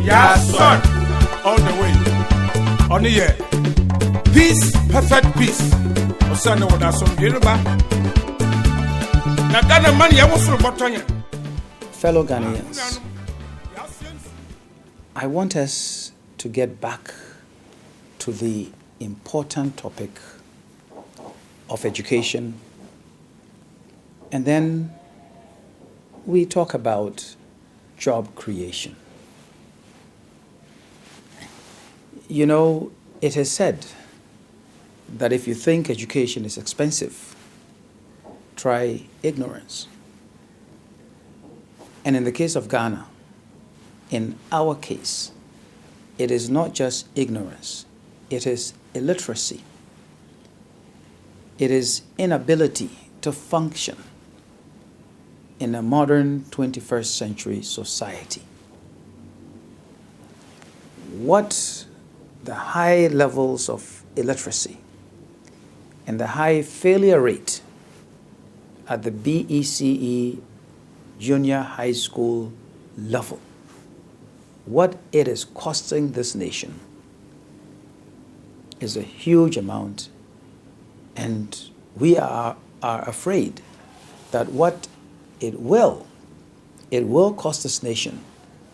Yeah, son. All the way. On the year. Peace, perfect peace. Osana wada some Yoruba. Na Ghana money I was from Botonia. Fellow Ghanaians, I want us to get back to the important topic of education, and then we talk about job creation. You know, it is said that if you think education is expensive, try ignorance. And in the case of Ghana, in our case, it is not just ignorance, it is illiteracy. It is inability to function in a modern 21st century society. What the high levels of illiteracy and the high failure rate at the BECE junior high school level, what it is costing this nation is a huge amount, and we are afraid that what it will cost this nation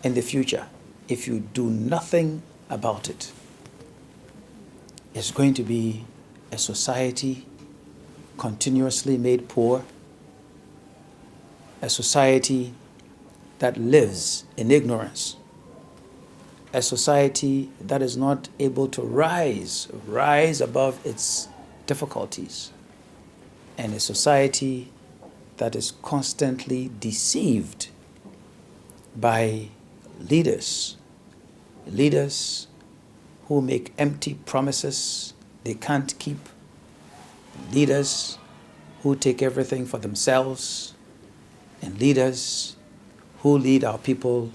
in the future, if you do nothing about it, is going to be a society continuously made poor, a society that lives in ignorance, a society that is not able to rise above its difficulties, and a society that is constantly deceived by leaders who make empty promises they can't keep, leaders who take everything for themselves, and leaders who lead our people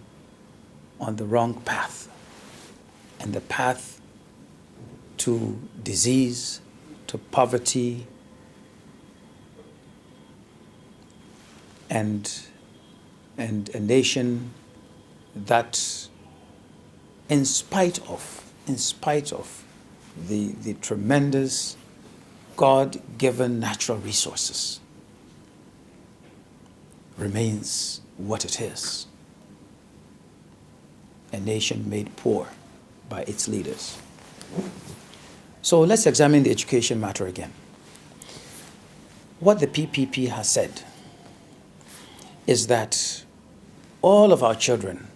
on the wrong path, and the path to disease, to poverty, and a nation that, in spite of the tremendous God-given natural resources, remains what it is: a nation made poor by its leaders. So let's examine the education matter again. What the PPP has said is that all of our children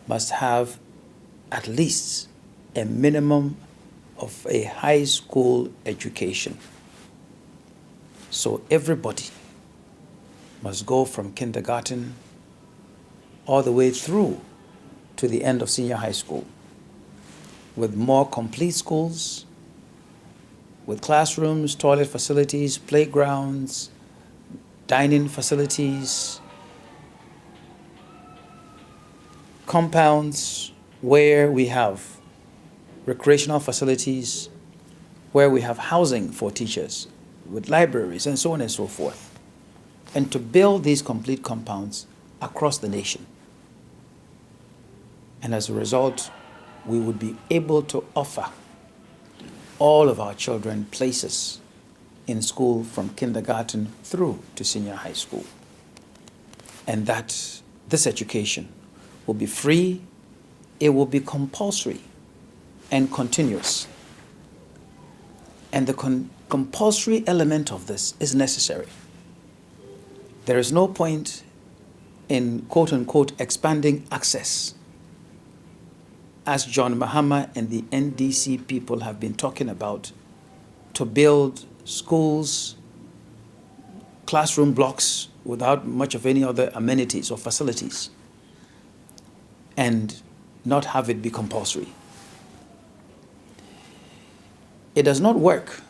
must have at least a minimum of a high school education. So everybody must go from kindergarten all the way through to the end of senior high school, with more complete schools, with classrooms, toilet facilities, playgrounds, dining facilities, compounds where we have recreational facilities, where we have housing for teachers, with libraries, and so on and so forth. And to build these complete compounds across the nation. And as a result, we would be able to offer all of our children places in school from kindergarten through to senior high school. And that this education will be free, it will be compulsory and continuous. And the compulsory element of this is necessary. There is no point in quote-unquote expanding access, as John Mahama and the NDC people have been talking about, to build schools, classroom blocks without much of any other amenities or facilities, and not have it be compulsory. It does not work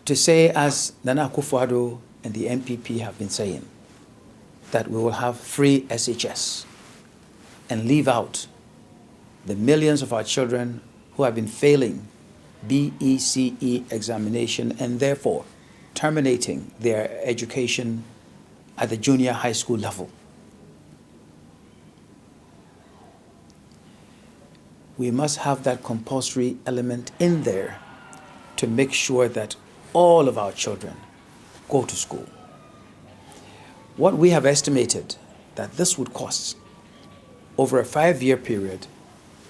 to say, as Nana Akufo-Addo and the NPP have been saying, that we will have free SHS and leave out the millions of our children who have been failing BECE examination and therefore terminating their education at the junior high school level. we must have that compulsory element in there to make sure that all of our children go to school. What we have estimated that this would cost over a 5-year period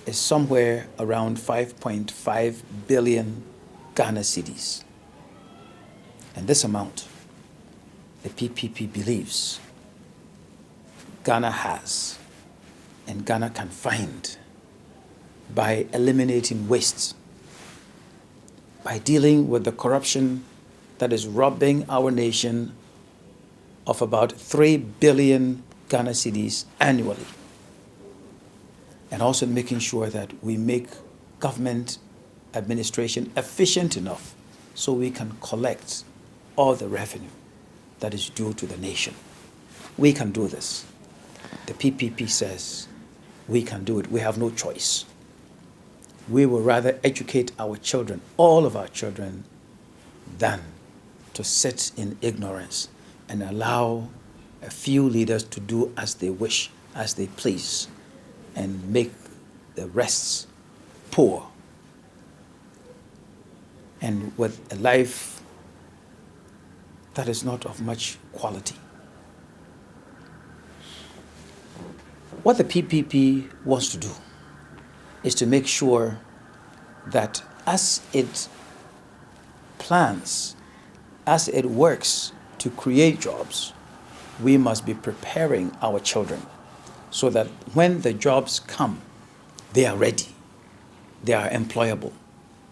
is somewhere around 5.5 billion Ghana cedis. And this amount, the PPP believes Ghana has and Ghana can find by eliminating waste, by dealing with the corruption that is robbing our nation of about 3 billion Ghana cedis annually, and also making sure that we make government administration efficient enough so we can collect all the revenue that is due to the nation. We can do this. The PPP says we can do it. We have no choice. We will rather educate our children, all of our children, than to sit in ignorance and allow a few leaders to do as they wish, as they please, and make the rest poor and with a life that is not of much quality. What the PPP wants to do is to make sure that as it plans, as it works to create jobs, we must be preparing our children so that when the jobs come, they are ready, they are employable,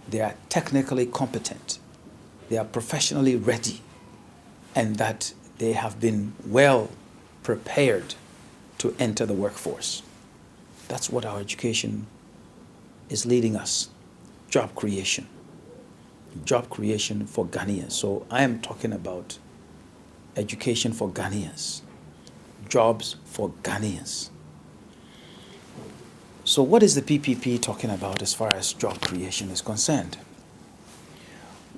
they are technically competent, they are professionally ready, and that they have been well prepared to enter the workforce. That's what our education is leading us. Job creation for Ghanaians. So I am talking about education for Ghanaians, jobs for Ghanaians. So what is the PPP talking about as far as job creation is concerned?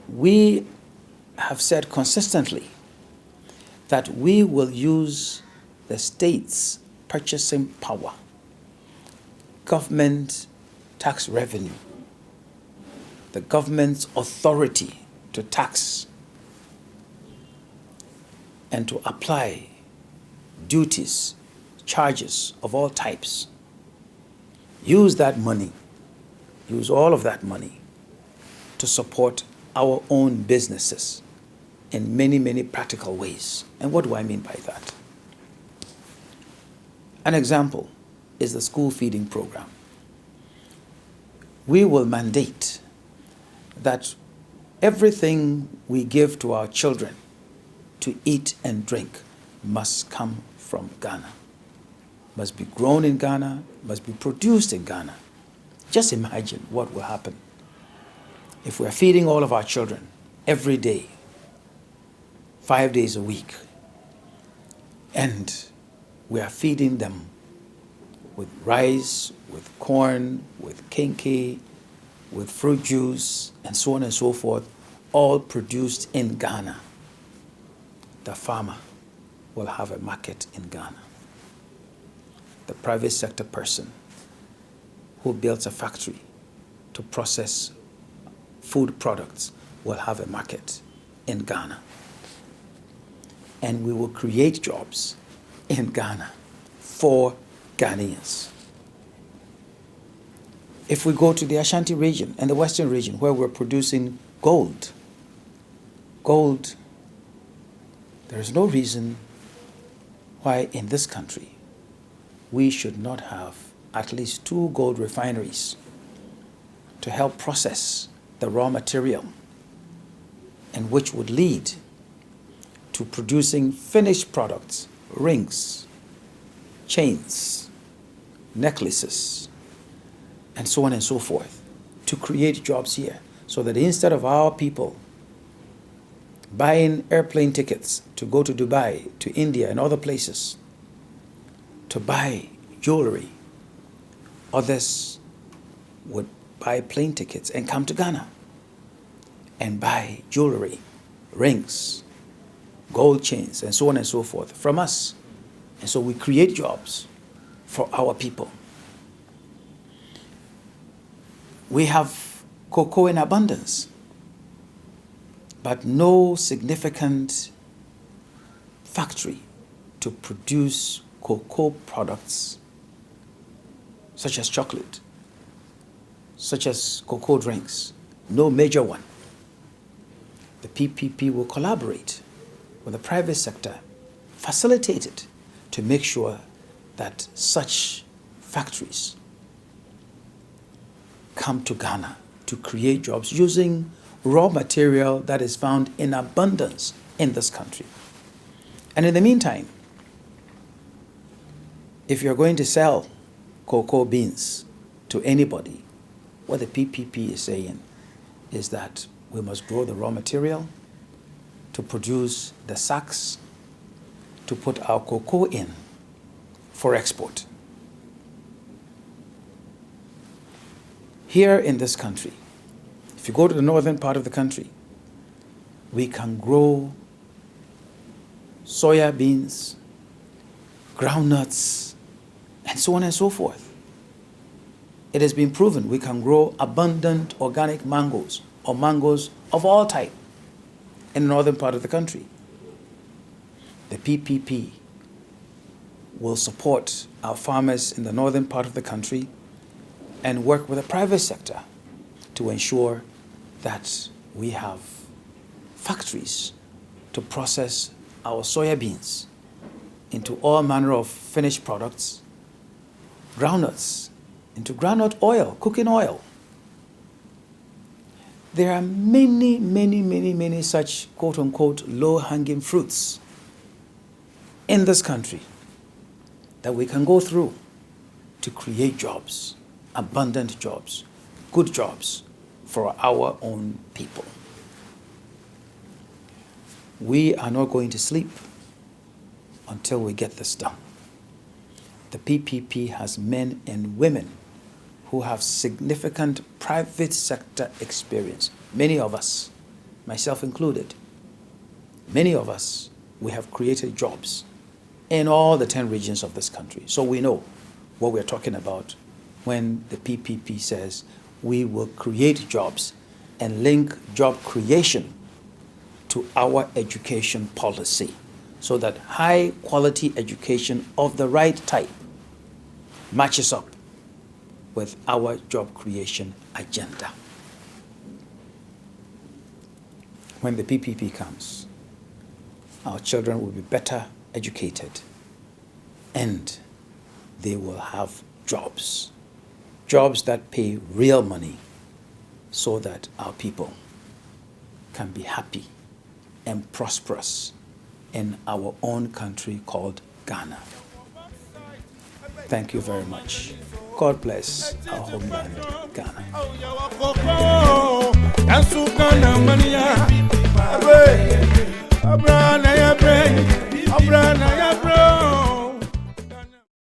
We have said consistently that we will use the state's purchasing power, government tax revenue, the government's authority to tax and to apply duties, charges of all types. Use that money, use all of that money to support our own businesses in many, many practical ways. And what do I mean by that? An example is the school feeding program. We will mandate that everything we give to our children to eat and drink must come from Ghana, must be grown in Ghana, must be produced in Ghana. Just imagine what will happen if we are feeding all of our children every day, 5 days a week, and we are feeding them with rice, with corn, with kenkey, with fruit juice, and so on and so forth, all produced in Ghana. The farmer will have a market in Ghana. The private sector person who builds a factory to process food products will have a market in Ghana. And we will create jobs in Ghana for Ghanaians. If we go to the Ashanti region and the Western region where we're producing gold, there is no reason why in this country we should not have at least 2 gold refineries to help process the raw material, and which would lead to producing finished products, rings, chains, necklaces, and so on and so forth, to create jobs here, so that instead of our people buying airplane tickets to go to Dubai, to India, and other places to buy jewelry, others would buy plane tickets and come to Ghana and buy jewelry, rings, gold chains, and so on and so forth from us. And so we create jobs for our people. We have cocoa in abundance, but no significant factory to produce cocoa products such as chocolate, such as cocoa drinks. No major one. The PPP will collaborate with the private sector, facilitate it to make sure that such factories come to Ghana to create jobs using raw material that is found in abundance in this country. And in the meantime, if you're going to sell cocoa beans to anybody, what the PPP is saying is that we must grow the raw material to produce the sacks to put our cocoa in for export. Here in this country, if you go to the northern part of the country, we can grow soya beans, groundnuts, and so on and so forth. It has been proven we can grow abundant organic mangoes or mangoes of all type in the northern part of the country. The PPP will support our farmers in the northern part of the country and work with the private sector to ensure that we have factories to process our soya beans into all manner of finished products, groundnuts into groundnut oil, cooking oil. There are many such quote-unquote low-hanging fruits in this country that we can go through to create jobs, abundant jobs, good jobs for our own people. We are not going to sleep until we get this done. The PPP has men and women who have significant private sector experience. Many of us, myself included, many of us, we have created jobs in all the 10 regions of this country. So we know what we're talking about when the PPP says we will create jobs and link job creation to our education policy so that high quality education of the right type matches up with our job creation agenda. When the PPP comes, our children will be better educated and they will have jobs that pay real money so that our people can be happy and prosperous in our own country called Ghana. Thank you very much. God bless our homeland, Ghana.